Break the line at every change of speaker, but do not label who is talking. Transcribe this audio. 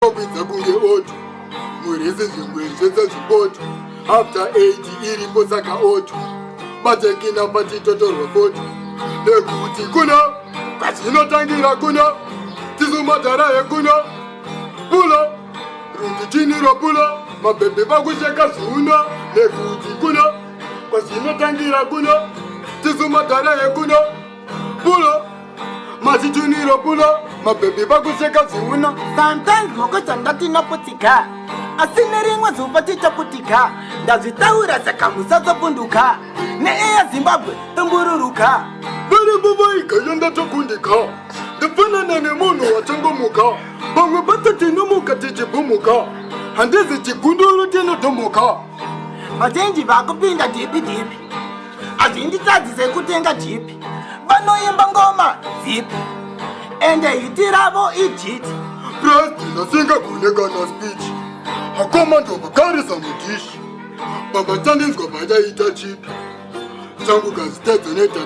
Kwidza kunge oto murese zvingwezvese zvipoto after 8 iripo saka oto matekina patitotorwa foto nekuti kuno kwazvinotangira kuno tizumadhara yekuno pulo runditiniro pulo mabhebhe pakusheka zviuno nekuti kuno kwazvinotangira kuno tizumadhara yekuno pulo machituniro pulo mabhebhe pakusheka zviuno.
Sometimes mokocha ndatinoputika asi nerimwe zuva tichaputika ndazvitaura saka musazopunduka neeya Zimbabwe tombururuka
vari vuvaigaya ndatokundika ndafanana nemunhu watangomuka pamwe pato tinomuka tichibhumuka handizi chigunduru tinotomuka
vazhinji vakupinda dhipi dhipi hazvinditadzi sekutenga jipi vanoimba ngoma zipi ende hiti ravo ijiti
president asingagonekana speech hakomando vakarisa mudishi baba tandinzwa vachaita chipi changu kazitedza neta